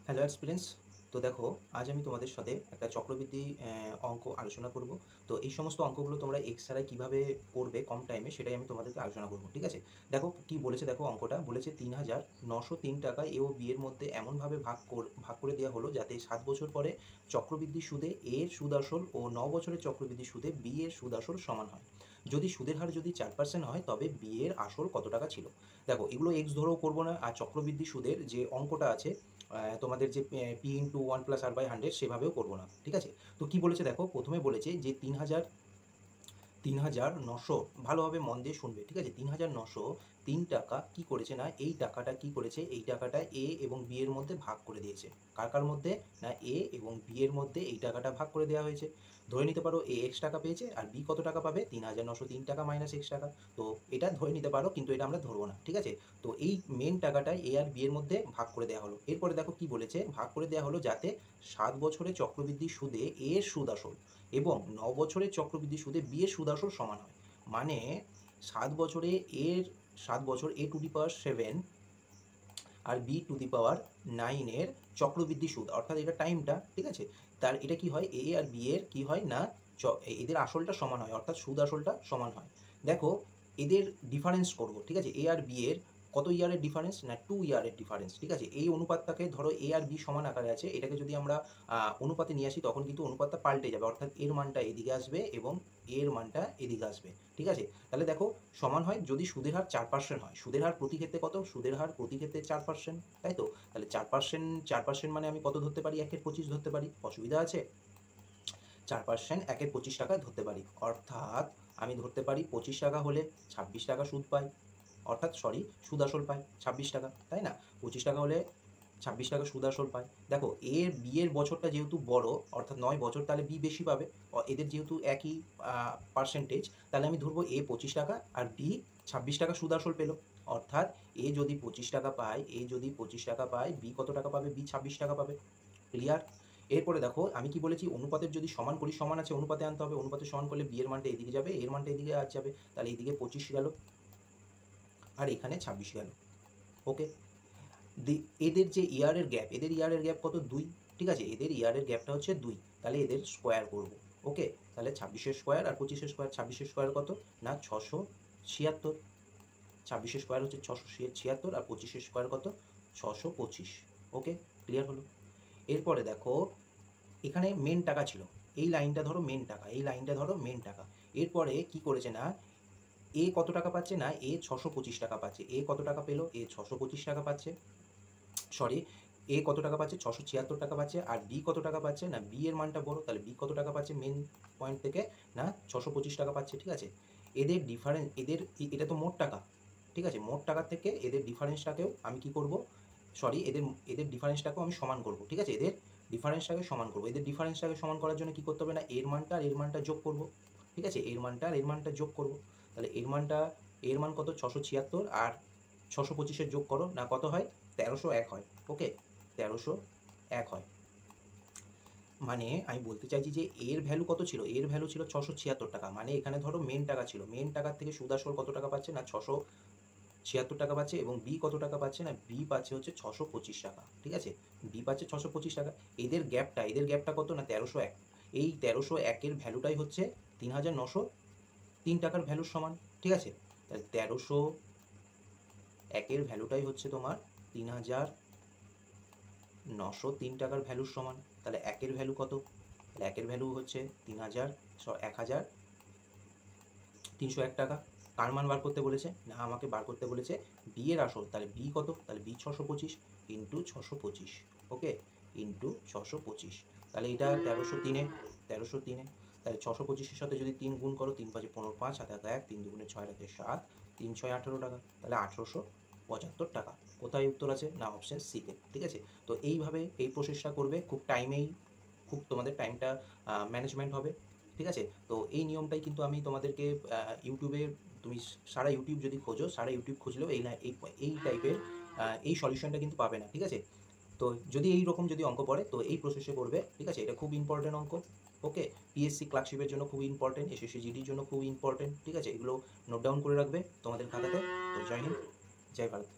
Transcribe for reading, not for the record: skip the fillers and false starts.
Hello experience. তো দেখো, আজ আমি তোমাদের সাথে একটা চক্রবৃদ্ধি অঙ্ক আলোচনা করব। তো এই সমস্ত অঙ্কগুলো তোমরা এক্সট্রা কীভাবে করবে কম টাইমে, সেটাই আমি তোমাদেরকে আলোচনা করব। ঠিক আছে? দেখো কি বলেছে, দেখো অঙ্কটা বলেছে ৩,৯০৩ টাকা এ ও বি এর মধ্যে এমনভাবে ভাগ করে দেওয়া হলো যাতে ৭ বছর পরে চক্রবৃদ্ধি সুদে এ এর সুদ আসল ও ৯ বছরের চক্রবৃদ্ধি সুদে বি এর সুদ আসল সমান হয়। যদি সুদের হার যদি 4% হয় তবে বি এর আসল কত টাকা ছিল। দেখো এগুলো এক্স ধরেও করবো না, আর চক্রবৃদ্ধি সুদের যে অঙ্কটা আছে তোমাদের যে পি ইন্টু 1+r/100 সেভাবেও করবো না। ঠিক আছে? তো কি বলেছে দেখো, প্রথমে বলেছে যে ৩,৯০০, ভালোভাবে মন দিয়ে শুনবে। ঠিক আছে? ৩,৯০৩ টাকা কি করেছে না, এই টাকাটা কি করেছে, এই টাকাটা এ এবং বি এর মধ্যে ভাগ করে দিয়েছে। কার কার মধ্যে না, এ এবং বি এর মধ্যে এই টাকাটা ভাগ করে দেওয়া হয়েছে। ধরে নিতে পারো এ এক্স টাকা পেয়েছে আর বি কত টাকা পাবে, ৩,৯০৩ টাকা মাইনাস এক্স টাকা। তো এটা ধরে নিতে পারো, কিন্তু এটা আমরা ধরবো না। ঠিক আছে? তো এই মেন টাকাটা এ আর বি এর মধ্যে ভাগ করে দেওয়া হলো। এরপরে দেখো কি বলেছে, ভাগ করে দেওয়া হলো যাতে 7 বছরে চক্রবৃদ্ধি সুদে এ এর সুদ আসল এবং 9 বছরের চক্রবৃদ্ধি সুদে বি এর সুদ আসল সমান হয়। মানে 7 বছরে এর 7 বছর a⁴ আর b⁹ এর চক্রবৃদ্ধি সুদ, অর্থাৎ এটা টাইমটা। ঠিক আছে? তার এটা কি হয়, এ আর বি এর কি হয় না, এদের আসলটা সমান হয়, অর্থাৎ সুদ আসলটা সমান হয়। দেখো এদের ডিফারেন্স করব। ঠিক আছে? এ আর বি এর কত ইয়ারের ডিফারেন্স না, 2 ইয়ারের ডিফারেন্স। ঠিক আছে? এই অনুপাতটাকে ধরো এ আর বি সমান আকারে আছে, এটাকে যদি আমরা অনুপাতে নিয়ে আসি তখন কিন্তু অনুপাতটা পাল্টে যাবে, অর্থাৎ এর মানটা এদিকে আসবে এবং এর মানটা এদিকে আসবে। ঠিক আছে? তাহলে দেখো সমান হয় যদি সুদের হার 4% হয়। সুদের হার প্রতি ক্ষেত্রে কত, সুদের হার প্রতি ক্ষেত্রে 4%, তাই তো? তাহলে 4% মানে আমি কত ধরতে পারি, 1/25 ধরতে পারি। অসুবিধা আছে? 4% 1/25 টাকা ধরতে পারি, অর্থাৎ আমি ধরতে পারি 25 টাকা হলে 26 টাকা সুদ পাই, অর্থাৎ সরি সুদ আসল পাই 26 টাকা, তাই না? 25 টাকা হলে 26 টাকা সুদ আসল পায়। দেখো এর বি এর বছরটা যেহেতু বড়, অর্থাৎ 9 বছর, তাহলে বি বেশি পাবে। এদের যেহেতু একই পার্সেন্টেজ, তাহলে আমি ধরবো এ 25 টাকা আর বি 26 টাকা সুদ আসল পেলো। অর্থাৎ এ যদি 25 টাকা পায় বি কত টাকা পাবে, বি 26 টাকা পাবে। ক্লিয়ার? এরপরে দেখো আমি কি বলেছি, অনুপাতের যদি সমান করি, সমান আছে অনুপাতে আনতে হবে, অনুপাতে সমান করলে বি এর মানটা এদিকে যাবে, এর মানটা এদিকে আর যাবে, তাহলে এদিকে 25 গেল আর এখানে 26 গেল। ওকে? এদের যে ইয়ারের গ্যাপ, এদের ইয়ারের গ্যাপ কত, 2। ঠিক আছে? এদের ইয়ারের গ্যাপটা হচ্ছে 2, তাহলে এদের স্কোয়ার করব। ওকে? তাহলে 26-এর স্কোয়ার আর 25-এর স্কোয়ার, 26-এর স্কোয়ার কত না 676, 26-এর স্কোয়ার হচ্ছে 676 আর 25-এর স্কোয়ার কত 625। ওকে? ক্লিয়ার হলো? এরপরে দেখো এখানে মেন টাকা ছিল, এই লাইনটা ধরো মেন টাকা, এই লাইনটা ধরো মেন টাকা। এরপরে কি করেছে না, এ কত টাকা পাচ্ছে না, এ 625 টাকা পাচ্ছে। এ কত টাকা পেলো, এ 625 টাকা পাচ্ছে। সরি, এ কত টাকা পাচ্ছে, 676 টাকা পাচ্ছে। আর বি কত টাকা পাচ্ছে না, বি এর মানটা বড়, তাহলে বি কত টাকা পাচ্ছে মেন পয়েন্ট থেকে না 625 টাকা পাচ্ছে। ঠিক আছে? এদের ডিফারেন্স, এটা তো মোট টাকা। ঠিক আছে? মোট টাকার থেকে এদের ডিফারেন্সটাকেও আমি কি করব, সরি এদের এদের ডিফারেন্সটাকেও আমি সমান করব। ঠিক আছে? এদের ডিফারেন্সটাকে সমান করব। এদের ডিফারেন্সটাকে সমান করার জন্য কি করতে হবে না, এর মানটা আর এর মানটা যোগ করব। ঠিক আছে? এর মানটা আর এর মানটা যোগ করব। তাহলে এর মান কত 676 আর 625-এর যোগ করো না, কত হয় 1301 হয়। ওকে? 1301 হয়। মানে আমি বলতে চাইছি যে এর ভ্যালু কত ছিল, এর ভ্যালু ছিল 676 টাকা। মানে এখানে ধরো মেন টাকা ছিল, মেন টাকার থেকে সুদ আসল কত টাকা পাচ্ছে না 676 টাকা পাচ্ছে, এবং বি কত টাকা পাচ্ছে না, বি পাচ্ছে হচ্ছে 625 টাকা। ঠিক আছে? বি পাচ্ছে 625 টাকা। এদের গ্যাপটা কত না 1301। এই 1301-এর ভ্যালুটাই হচ্ছে ৩,৯০৩ টাকার ভ্যালুর সমান। ঠিক আছে? তাহলে 1301-এর ভ্যালুটাই হচ্ছে তোমার ৩,৯০৩ টাকার ভ্যালুর সমান। তাহলে একের ভ্যালু কত, তাহলে একের ভ্যালু হচ্ছে 1,301 টাকা। কার মান বার করতে বলেছে না, আমাকে বার করতে বলেছে বি এর আসল। তাহলে বি কত, তাহলে বি 625 ইন্টু 625। ওকে? ইন্টু 625। তাহলে এটা 1303-এ, 1303-এ। তাহলে 625-এর সাথে যদি 3 গুণ করো, 3 5 15, 5 হাতে 1, 3 2 6 হাতে 7, 3 6 18 টাকা, তাহলে 1875 টাকা। কোথায় উত্তর আছে না, অপশন সিতে। ঠিক আছে? তো এইভাবে এই প্রসেসটা করবে, খুব তোমাদের টাইমটা ম্যানেজমেন্ট হবে। ঠিক আছে? তো এই নিয়মটাই কিন্তু আমি তোমাদেরকে ইউটিউবে, তুমি সারা ইউটিউব যদি খোঁজো, সারা ইউটিউব খুঁজলেও এই টাইপের এই সলিউশনটা কিন্তু পাবে না। ঠিক আছে? তো যদি এই রকম যদি অঙ্ক পড়ে তো এই প্রসেসে করবে। ঠিক আছে? এটা খুব ইম্পর্টেন্ট অঙ্ক। ওকে? পিএসসি ক্লার্কশিপের জন্য খুব ইম্পর্টেন্ট, এসএসসি জিডির জন্য খুব ইম্পর্টেন্ট। ঠিক আছে? এগুলো নোট ডাউন করে রাখবে তোমাদের খাতাতে। তো জয় হিন্দ, জয় ভারত।